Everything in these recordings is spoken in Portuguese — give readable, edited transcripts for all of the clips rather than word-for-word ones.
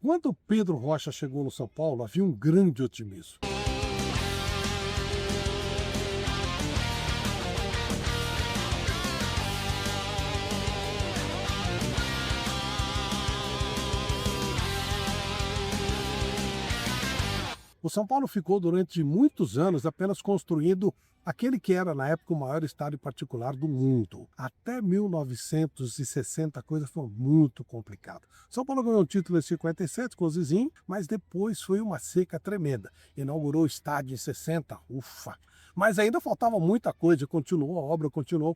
Quando Pedro Rocha chegou no São Paulo, havia um grande otimismo. O São Paulo ficou durante muitos anos apenas construindo aquele que era, na época, o maior estádio particular do mundo. Até 1960 a coisa foi muito complicada. São Paulo ganhou o título em 57 com o Zizinho, mas depois foi uma seca tremenda. Inaugurou o estádio em 60, ufa! Mas ainda faltava muita coisa, continuou a obra, continuou.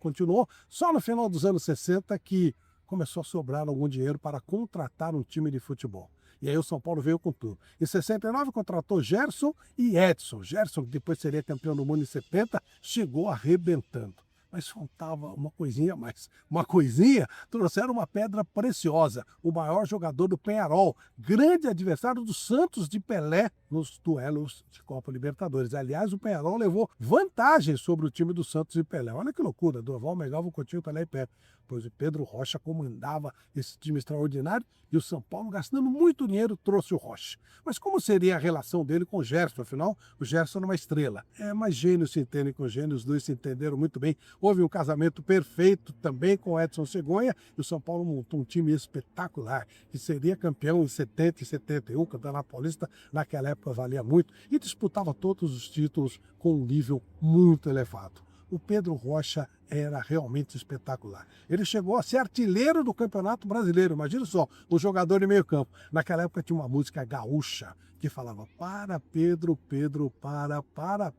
Só no final dos anos 60 que começou a sobrar algum dinheiro para contratar um time de futebol. E aí o São Paulo veio com tudo. Em 69 contratou Gerson e Edson. Gerson, que depois seria campeão do mundo em 70, chegou arrebentando. Mas faltava uma coisinha a mais. Uma coisinha? Trouxeram uma pedra preciosa. O maior jogador do Peñarol, grande adversário do Santos de Pelé nos duelos de Copa Libertadores. Aliás, o Peñarol levou vantagem sobre o time do Santos de Pelé. Olha que loucura, Durval, Mengalvo, Coutinho, Pelé e Pepe. Pois o Pedro Rocha comandava esse time extraordinário e o São Paulo, gastando muito dinheiro, trouxe o Rocha. Mas como seria a relação dele com o Gerson? Afinal, o Gerson era uma estrela. Mas gênios se entendem com gênios, os dois se entenderam muito bem. Houve um casamento perfeito também com o Edson Cegonha e o São Paulo montou um time espetacular, que seria campeão em 70 e 71, o Campeonato Paulista naquela época valia muito e disputava todos os títulos com um nível muito elevado. O Pedro Rocha era realmente espetacular. Ele chegou a ser artilheiro do Campeonato Brasileiro. Imagina só, o jogador de meio campo. Naquela época tinha uma música gaúcha que falava para Pedro, Pedro, para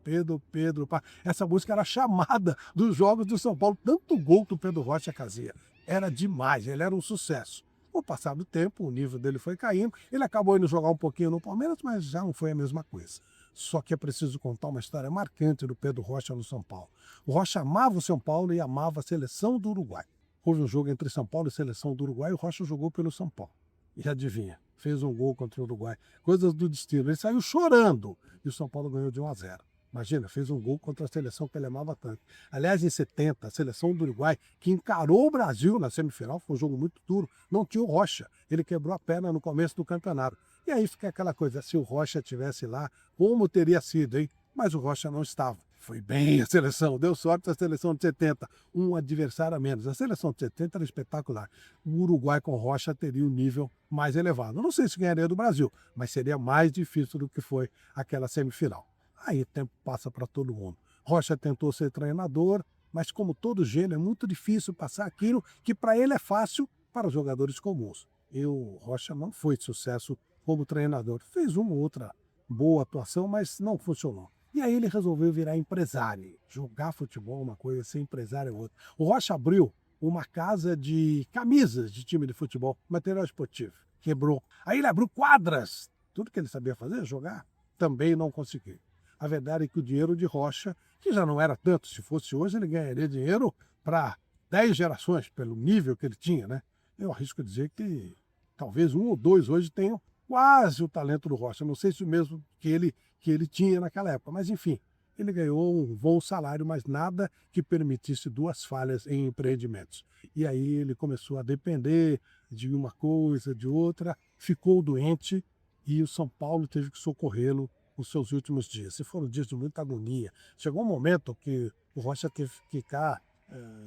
Pedro, Pedro, para. Essa música era chamada dos jogos do São Paulo. Tanto gol que o Pedro Rocha fazia. Era demais, ele era um sucesso. Com o passar do tempo, o nível dele foi caindo. Ele acabou indo jogar um pouquinho no Palmeiras, mas já não foi a mesma coisa. Só que é preciso contar uma história marcante do Pedro Rocha no São Paulo. O Rocha amava o São Paulo e amava a seleção do Uruguai. Houve um jogo entre São Paulo e seleção do Uruguai e o Rocha jogou pelo São Paulo. E adivinha, fez um gol contra o Uruguai. Coisas do destino. Ele saiu chorando e o São Paulo ganhou de 1-0. Imagina, fez um gol contra a seleção que ele amava tanto. Aliás, em 70, a seleção do Uruguai, que encarou o Brasil na semifinal, foi um jogo muito duro, não tinha o Rocha. Ele quebrou a perna no começo do campeonato. E aí fica aquela coisa, se o Rocha estivesse lá, como teria sido, hein? Mas o Rocha não estava. Foi bem a seleção, deu sorte a seleção de 70, um adversário a menos. A seleção de 70 era espetacular. O Uruguai com Rocha teria um nível mais elevado. Não sei se ganharia do Brasil, mas seria mais difícil do que foi aquela semifinal. Aí o tempo passa para todo mundo. Rocha tentou ser treinador, mas como todo gênio, é muito difícil passar aquilo que para ele é fácil para os jogadores comuns. E o Rocha não foi de sucesso como treinador. Fez uma ou outra boa atuação, mas não funcionou. E aí ele resolveu virar empresário. Jogar futebol é uma coisa, ser empresário é outra. O Rocha abriu uma casa de camisas de time de futebol, material esportivo. Quebrou. Aí ele abriu quadras. Tudo que ele sabia fazer, jogar, também não conseguiu. A verdade é que o dinheiro de Rocha, que já não era tanto, se fosse hoje, ele ganharia dinheiro para 10 gerações, pelo nível que ele tinha, né? Eu arrisco dizer que talvez um ou dois hoje tenham quase o talento do Rocha. Não sei se o mesmo que ele tinha naquela época, mas enfim, ele ganhou um bom salário, mas nada que permitisse duas falhas em empreendimentos. E aí ele começou a depender de uma coisa, de outra, ficou doente e o São Paulo teve que socorrê-lo nos seus últimos dias. Se foram dias de muita agonia. Chegou um momento que o Rocha teve que ficar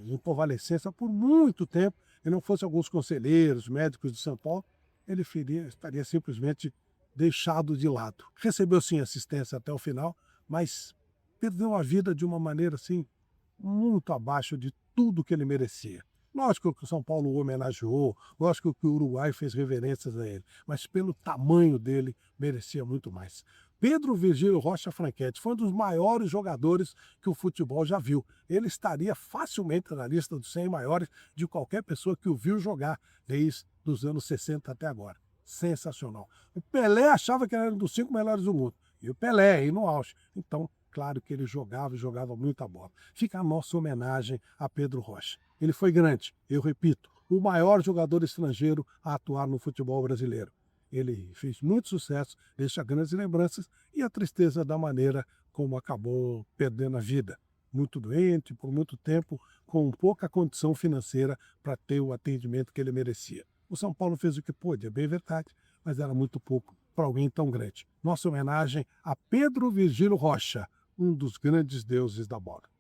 em convalescença por muito tempo, e não fosse alguns conselheiros, médicos de São Paulo, ele estaria simplesmente deixado de lado. Recebeu sim assistência até o final, mas perdeu a vida de uma maneira assim muito abaixo de tudo que ele merecia. Lógico que o São Paulo o homenageou, lógico que o Uruguai fez reverências a ele, mas pelo tamanho dele merecia muito mais. Pedro Virgílio Rocha Franchetti foi um dos maiores jogadores que o futebol já viu. Ele estaria facilmente na lista dos 100 maiores de qualquer pessoa que o viu jogar desde os anos 60 até agora. Sensacional. O Pelé achava que ele era um dos 5 melhores do mundo. E o Pelé aí no auge. Então, claro que ele jogava e jogava muita bola. Fica a nossa homenagem a Pedro Rocha. Ele foi grande, eu repito, o maior jogador estrangeiro a atuar no futebol brasileiro. Ele fez muito sucesso, deixa grandes lembranças e a tristeza da maneira como acabou perdendo a vida. Muito doente, por muito tempo, com pouca condição financeira para ter o atendimento que ele merecia. O São Paulo fez o que pôde, é bem verdade, mas era muito pouco para alguém tão grande. Nossa homenagem a Pedro Virgílio Rocha, um dos grandes deuses da moda.